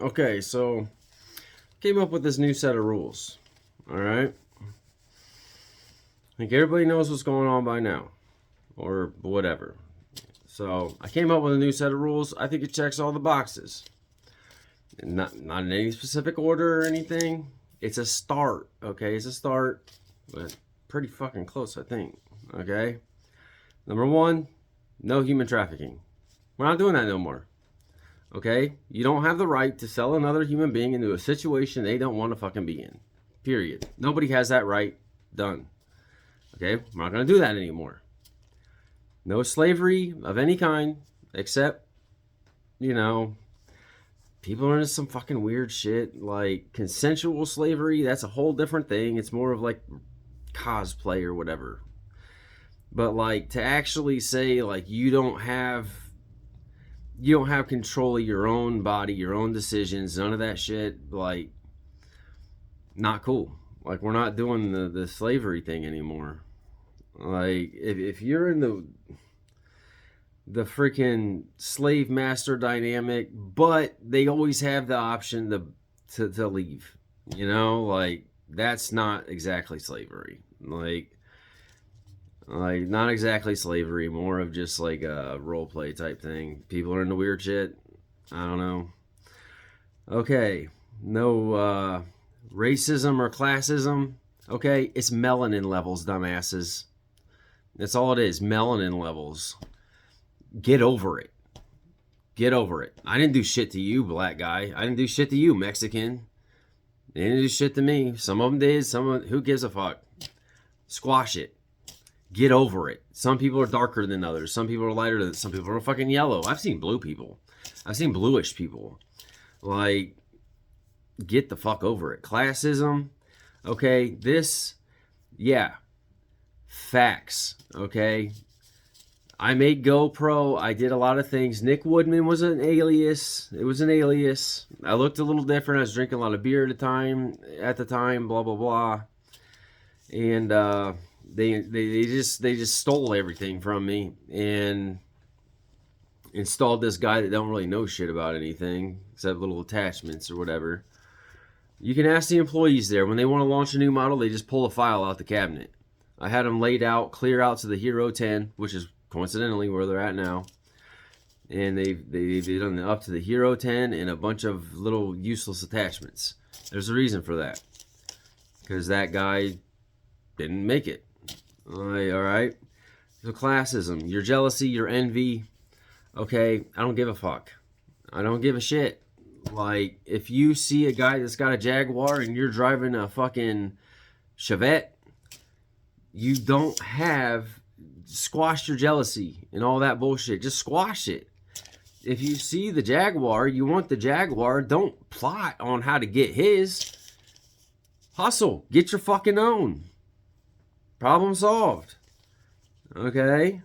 Okay, so came up with this new set of rules. All right. I think everybody knows what's going on by now, or whatever. So I came up with a new set of rules. I think it checks all the boxes. Not in any specific order or anything. It's a start. Okay, it's a start, but pretty fucking close, I think. Okay. Number one, no human trafficking. We're not doing that no more. Okay? You don't have the right to sell another human being into a situation they don't want to fucking be in. Period. Nobody has that right. Done. Okay? We're not going to do that anymore. No slavery of any kind, except, people are into some fucking weird shit. Like consensual slavery, that's a whole different thing. It's more of like cosplay or whatever. But like to actually say like you don't have control of your own body, your own decisions, none of that shit, like not cool. Like we're not doing the slavery thing anymore. Like if you're in the freaking slave master dynamic, but they always have the option to leave. Like that's not exactly slavery. Like not exactly slavery, more of just like a role play type thing. People are into weird shit. I don't know. Okay, no racism or classism. Okay, it's melanin levels, dumbasses. That's all it is, melanin levels. Get over it. Get over it. I didn't do shit to you, black guy. I didn't do shit to you, Mexican. They didn't do shit to me. Some of them did. Who gives a fuck? Squash it. Get over it. Some people are darker than others. Some people are lighter than some people are fucking yellow. I've seen blue people. I've seen bluish people. Like, get the fuck over it. Classism. Okay, facts. Okay. I made GoPro. I did a lot of things. Nick Woodman was an alias. It was an alias. I looked a little different. I was drinking a lot of beer at the time. Blah blah blah. And they just stole everything from me and installed this guy that don't really know shit about anything except little attachments or whatever. You can ask the employees there when they want to launch a new model. They just pull a file out the cabinet. I had them laid out, clear out to the Hero 10, which is coincidentally where they're at now, and they've done up to the Hero 10 and a bunch of little useless attachments. There's a reason for that, because that guy didn't make it. All right. So classism, your jealousy, your envy. Okay, I don't give a fuck. I don't give a shit. Like if you see a guy that's got a Jaguar and you're driving a fucking Chevette, you don't have. Squash your jealousy and all that bullshit. Just squash it. If you see the Jaguar, you want the Jaguar, don't plot on how to get his. Hustle. Get your fucking own. Problem solved. Okay?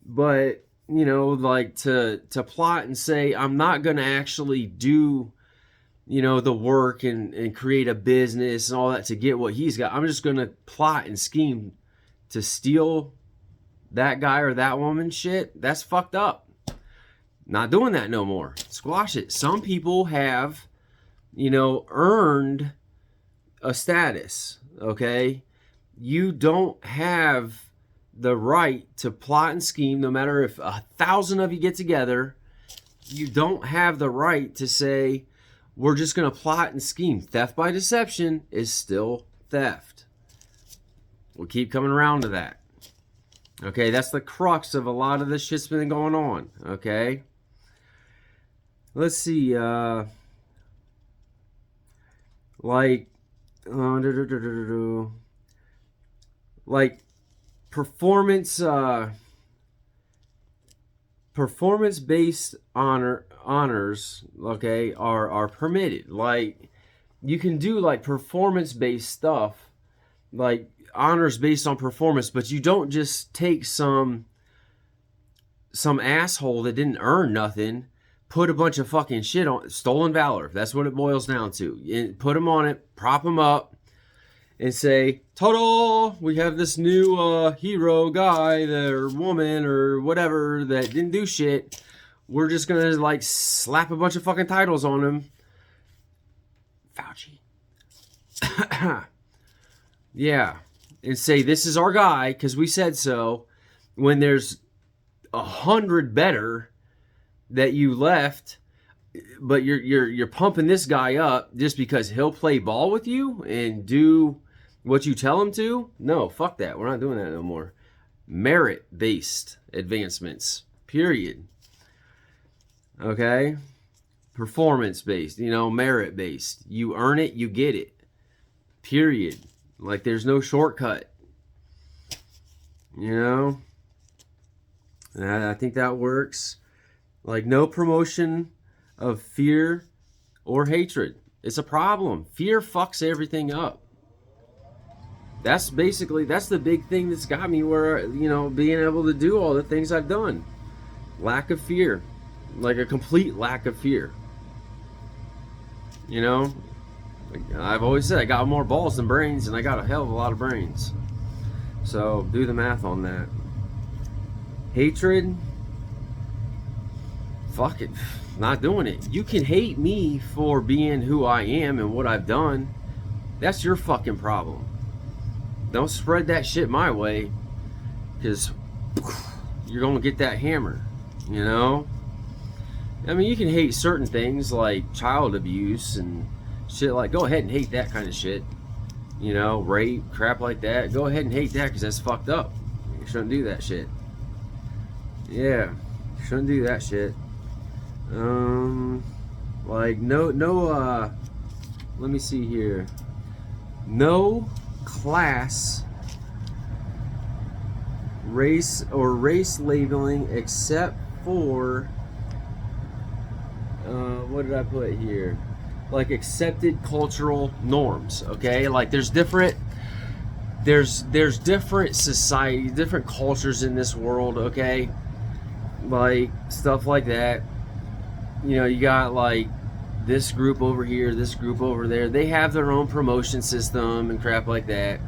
But, like to plot and say, I'm not going to actually do, the work and create a business and all that to get what he's got. I'm just going to plot and scheme to steal that guy or that woman shit. That's fucked up. Not doing that no more. Squash it. Some people have, earned a status. Okay? You don't have the right to plot and scheme, no matter if 1,000 of you get together. You don't have the right to say, we're just going to plot and scheme. Theft by deception is still theft. We'll keep coming around to that. Okay, that's the crux of a lot of this shit's been going on. Okay, let's see. Like performance-based honors. Okay, are permitted. Like you can do like performance-based stuff, like honors based on performance, but you don't just take some asshole that didn't earn nothing, put a bunch of fucking shit on stolen valor. That's what it boils down to. Put them on it, prop them up, and say, "Ta-da! We have this new hero guy, or woman, or whatever that didn't do shit. We're just gonna like slap a bunch of fucking titles on him." Fauci. Yeah, and say this is our guy because we said so. When there's 100 better that you left, but you're pumping this guy up just because he'll play ball with you and do what you tell him to? No, fuck that. We're not doing that no more. Merit-based advancements. Period. Okay? Performance-based. Merit-based. You earn it, you get it. Period. Like, there's no shortcut. And I think that works. Like, no promotion of fear or hatred. It's a problem. Fear fucks everything up. That's the big thing that's got me where, being able to do all the things I've done. Lack of fear. Like a complete lack of fear. I've always said I got more balls than brains, and I got a hell of a lot of brains. So do the math on that. Hatred, fuck it, not doing it. You can hate me for being who I am and what I've done. That's your fucking problem. Don't spread that shit my way, because you're gonna get that hammer. I mean, you can hate certain things like child abuse and shit. Like, go ahead and hate that kind of shit. Rape, crap like that. Go ahead and hate that because that's fucked up. You shouldn't do that shit. Yeah, shouldn't do that shit. Like no. Let me see here. No class, race labeling except for what did I put here? Like accepted cultural norms. Okay, like there's different society, different cultures in this world. Okay, like stuff like that. You got like this group over here, this group over there. They have their own promotion system and crap like that.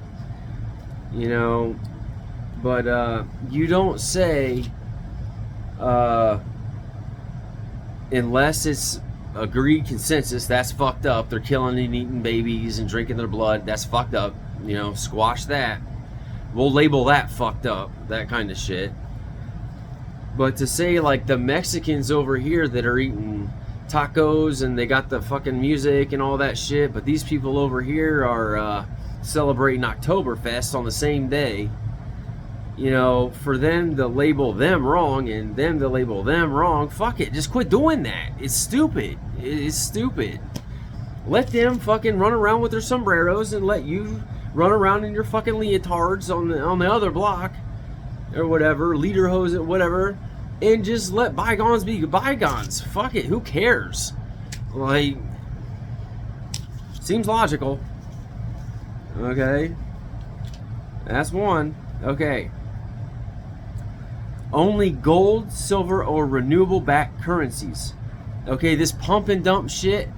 But you don't say unless it's agreed consensus. That's fucked up. They're killing and eating babies and drinking their blood. That's fucked up. Squash that. We'll label that fucked up. That kind of shit. But to say like the Mexicans over here that are eating tacos and they got the fucking music and all that shit, but these people over here are celebrating Oktoberfest on the same day. For them to label them wrong and them to label them wrong, fuck it, just quit doing that. It's stupid. It's stupid. Let them fucking run around with their sombreros and let you run around in your fucking leotards on the other block or whatever, lederhosen, whatever, and just let bygones be bygones. Fuck it, who cares? Like, seems logical. Okay, that's one. Okay. Only gold, silver, or renewable-backed currencies. Okay, this pump and dump shit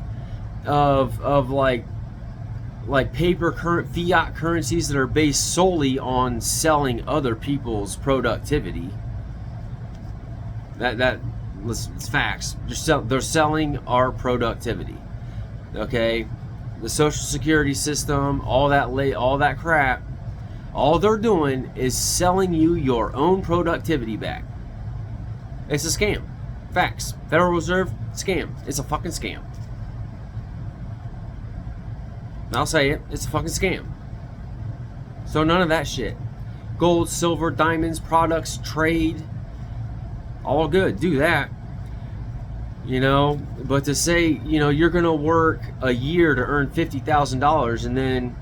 of like paper fiat currencies that are based solely on selling other people's productivity. It's facts. They're selling our productivity. Okay, the Social Security system, all that crap. All they're doing is selling you your own productivity back. It's a scam. Facts. Federal Reserve, scam. It's a fucking scam. I'll say it. It's a fucking scam. So none of that shit. Gold, silver, diamonds, products, trade. All good. Do that. But to say, you're going to work a year to earn $50,000 and then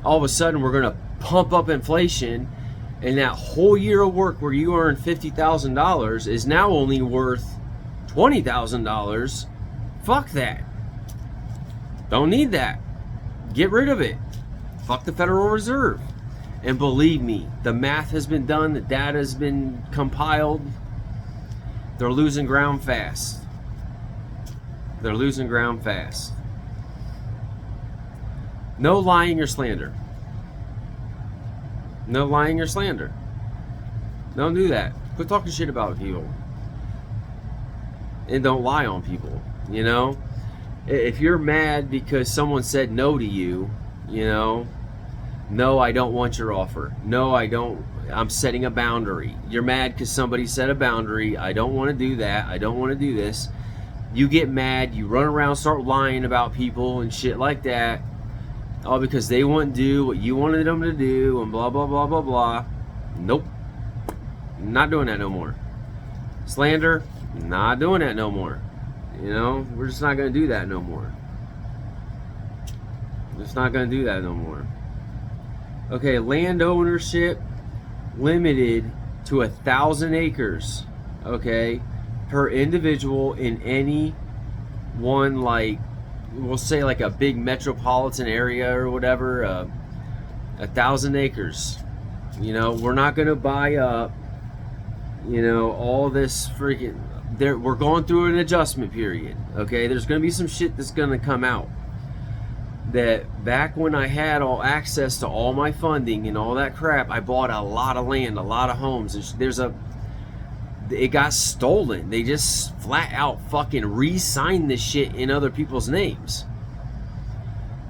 all of a sudden we're going to pump up inflation, and that whole year of work where you earned $50,000 is now only worth $20,000. Fuck that. Don't need that. Get rid of it. Fuck the Federal Reserve. And believe me, the math has been done, the data has been compiled. They're losing ground fast. They're losing ground fast. No lying or slander. No lying or slander. Don't do that. Quit talking shit about people. And don't lie on people, you know? If you're mad because someone said no to you, you know, no, I don't want your offer. No, I don't. I'm setting a boundary. You're mad because somebody set a boundary. I don't want to do that. I don't want to do this. You get mad. You run around, start lying about people and shit like that. All because they wouldn't do what you wanted them to do and blah, blah, blah, blah, blah. Nope. Not doing that no more. Slander, not doing that no more. You know, we're just not going to do that no more. Just not going to do that no more. Okay, land ownership limited to 1,000 acres, okay, per individual in any one, like, we'll say like a big metropolitan area or whatever, 1,000 acres. You know, we're not going to buy up, you know, all this freaking, we're going through an adjustment period, okay? There's going to be some shit that's going to come out. That back when I had all access to all my funding and all that crap, I bought a lot of land, a lot of homes. It got stolen. They just flat out fucking re-signed this shit in other people's names.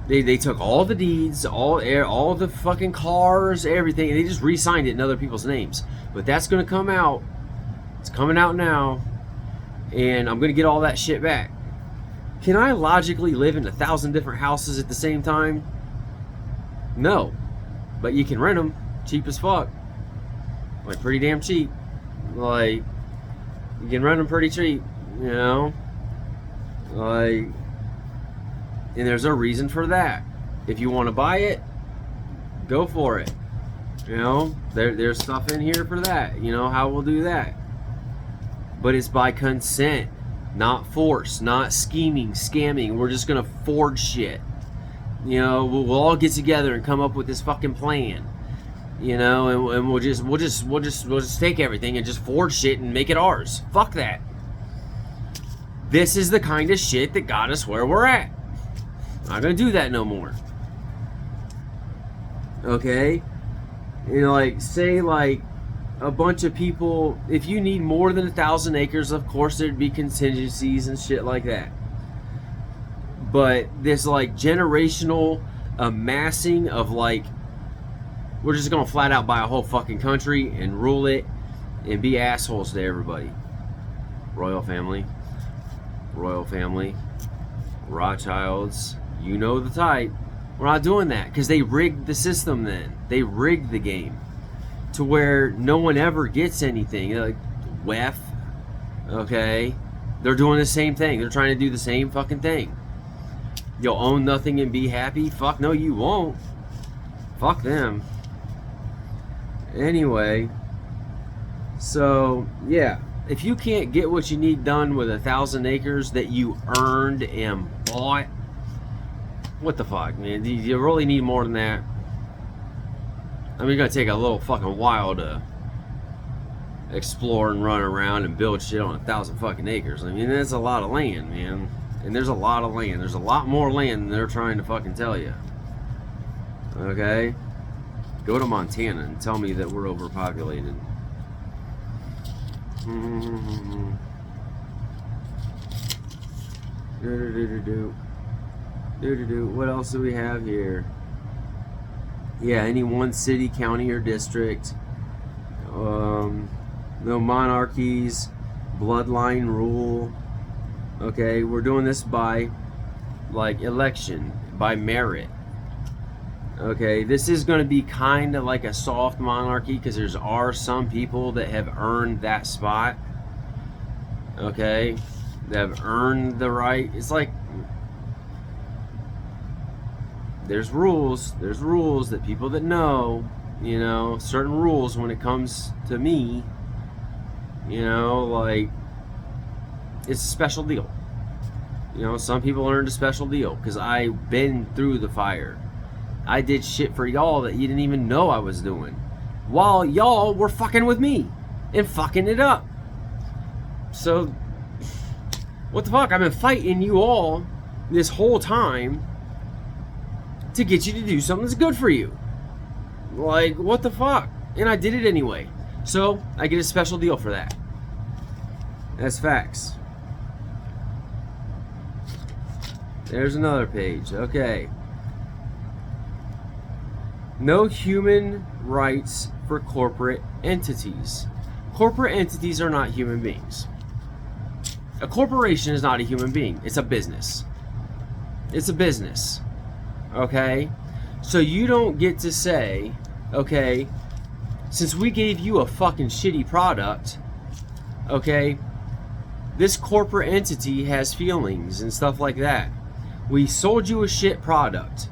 They took all the deeds, all the fucking cars, everything, and they just re-signed it in other people's names. But that's gonna come out. It's coming out now, and I'm gonna get all that shit back. Can I logically live in 1,000 different houses at the same time? No. But you can rent them cheap as fuck. Like, pretty damn cheap. Like, you can rent them pretty cheap, you know? Like, and there's a reason for that. If you want to buy it, go for it. You know, there's stuff in here for that. You know how we'll do that. But it's by consent. Not force, not scheming, scamming. We're just gonna forge shit. You know, we'll all get together and come up with this fucking plan. You know, and we'll just take everything and just forge shit and make it ours. Fuck that. This is the kind of shit that got us where we're at. Not gonna do that no more. Okay? You know, like, say like a bunch of people, if you need more than 1,000 acres, of course there'd be contingencies and shit like that. But this like generational amassing of like, we're just gonna flat out buy a whole fucking country and rule it and be assholes to everybody. Royal family, Rothschilds, you know the type. We're not doing that because they rigged the system then. They rigged the game to where no one ever gets anything. Like WEF, okay? They're doing the same thing. They're trying to do the same fucking thing. You'll own nothing and be happy? Fuck no, you won't. Fuck them. Anyway, so yeah, if you can't get what you need done with 1,000 acres that you earned and bought, what the fuck, man? You really need more than that. I mean, it's gonna take a little fucking while to explore and run around and build shit on 1,000 fucking acres. I mean, that's a lot of land, man. And there's a lot of land. There's a lot more land than they're trying to fucking tell you. Okay? Go to Montana and tell me that we're overpopulated. What else do we have here? Yeah, any one city, county, or district. No monarchies, bloodline rule. Okay, we're doing this by like election, by merit. Okay, this is going to be kind of like a soft monarchy because there are some people that have earned that spot. Okay, that have earned the right. It's like there's rules that people that know, you know, certain rules when it comes to me, you know, like it's a special deal. You know, some people earned a special deal because I've been through the fire. I did shit for y'all that you didn't even know I was doing while y'all were fucking with me and fucking it up. So what the fuck? I've been fighting you all this whole time to get you to do something that's good for you. Like, what the fuck? And I did it anyway. So, I get a special deal for that. That's facts. There's another page. Okay. No human rights for corporate entities. Corporate entities are not human beings. A corporation is not a human being. It's a business. It's a business. Okay? So you don't get to say, okay, since we gave you a fucking shitty product, okay, this corporate entity has feelings and stuff like that. We sold you a shit product.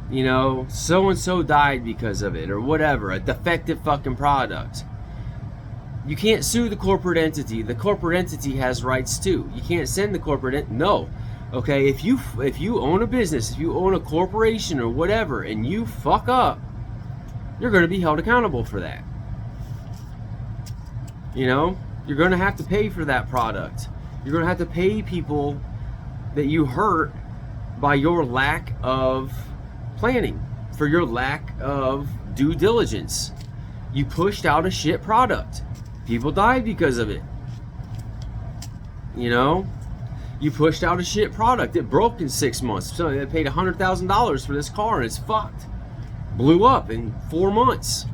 You know, so-and-so died because of it or whatever, a defective fucking product. You can't sue the corporate entity. The corporate entity has rights too. You can't send the corporate no. Okay, if you own a business, if you own a corporation or whatever and you fuck up, you're going to be held accountable for that. You know, you're going to have to pay for that product. You're going to have to pay people that you hurt by your lack of planning, for your lack of due diligence. You pushed out a shit product. People died because of it. You know, you pushed out a shit product. It broke in 6 months. So they paid $100,000 for this car and it's fucked. Blew up in 4 months.